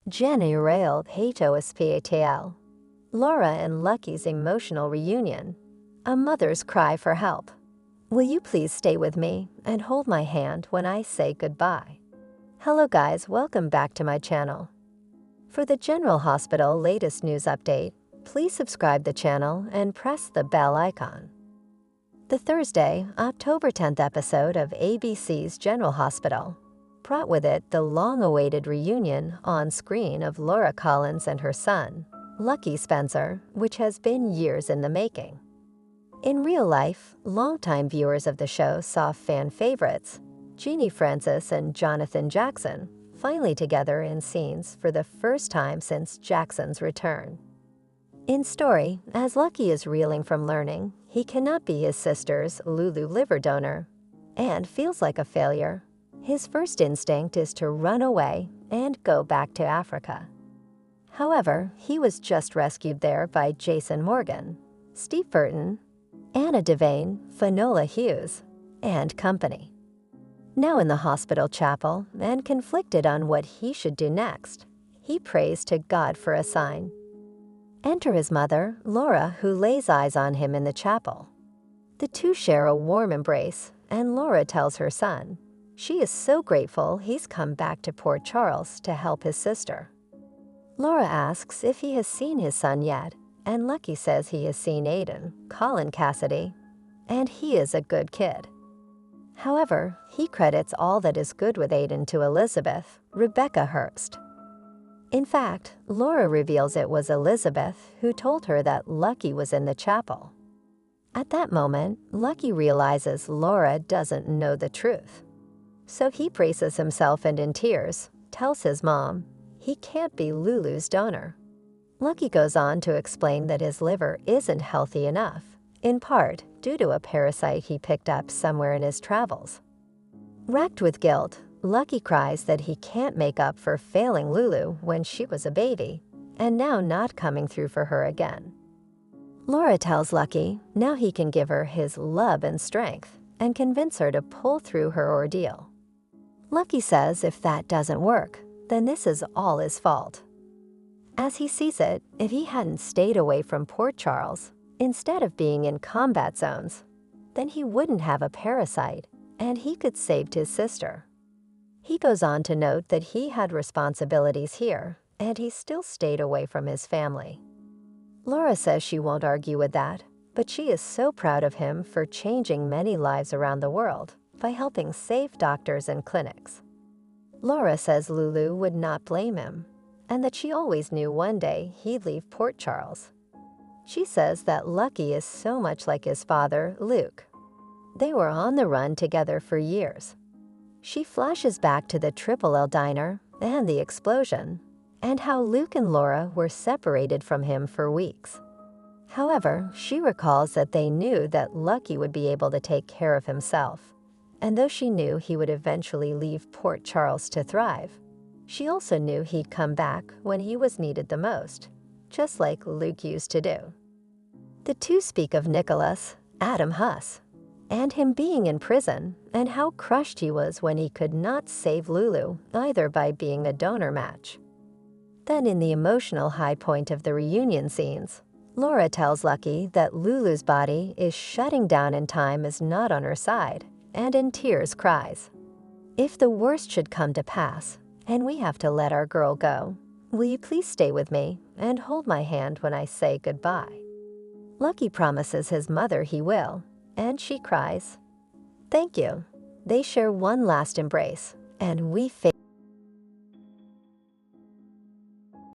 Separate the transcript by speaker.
Speaker 1: General Hato Espiatel. Laura and Lucky's emotional reunion. A mother's cry for help. Will you please stay with me and hold my hand when I say goodbye? Hello guys, welcome back to my channel. For the General Hospital latest news update, please subscribe the channel and press the bell icon. The Thursday, October 10th episode of ABC's General Hospital brought with it the long-awaited reunion on screen of Laura Collins and her son, Lucky Spencer, which has been years in the making. In real life, longtime viewers of the show saw fan favorites, Jeannie Francis and Jonathan Jackson, finally together in scenes for the first time since Jackson's return. In story, as Lucky is reeling from learning he cannot be his sister's Lulu liver donor and feels like a failure, his first instinct is to run away and go back to Africa. However, he was just rescued there by Jason Morgan, Steve Burton, Anna Devane, Finola Hughes, and company. Now in the hospital chapel and conflicted on what he should do next, he prays to God for a sign. Enter his mother, Laura, who lays eyes on him in the chapel. The two share a warm embrace, and Laura tells her son she is so grateful he's come back to Port Charles to help his sister. Laura asks if he has seen his son yet, and Lucky says he has seen Aiden, Colin Cassidy, and he is a good kid. However, he credits all that is good with Aiden to Elizabeth, Rebecca Hurst. In fact, Laura reveals it was Elizabeth who told her that Lucky was in the chapel. At that moment, Lucky realizes Laura doesn't know the truth. So he braces himself and in tears, tells his mom he can't be Lulu's donor. Lucky goes on to explain that his liver isn't healthy enough, in part due to a parasite he picked up somewhere in his travels. Racked with guilt, Lucky cries that he can't make up for failing Lulu when she was a baby, and now not coming through for her again. Laura tells Lucky now he can give her his love and strength and convince her to pull through her ordeal. Lucky says if that doesn't work, then this is all his fault. As he sees it, if he hadn't stayed away from Port Charles, instead of being in combat zones, then he wouldn't have a parasite, and he could save his sister. He goes on to note that he had responsibilities here, and he still stayed away from his family. Laura says she won't argue with that, but she is so proud of him for changing many lives around the world by helping save doctors and clinics. Laura says Lulu would not blame him, and that she always knew one day he'd leave Port Charles. She says that Lucky is so much like his father, Luke. They were on the run together for years. She flashes back to the Triple L diner and the explosion, and how Luke and Laura were separated from him for weeks. However, she recalls that they knew that Lucky would be able to take care of himself, and though she knew he would eventually leave Port Charles to thrive, she also knew he'd come back when he was needed the most, just like Luke used to do. The two speak of Nicholas, Adam Huss, and him being in prison and how crushed he was when he could not save Lulu either by being a donor match. Then in the emotional high point of the reunion scenes, Laura tells Lucky that Lulu's body is shutting down and time is not on her side, and in tears cries, "If the worst should come to pass, and we have to let our girl go, will you please stay with me and hold my hand when I say goodbye?" Lucky promises his mother he will, and she cries, "Thank you." They share one last embrace, and we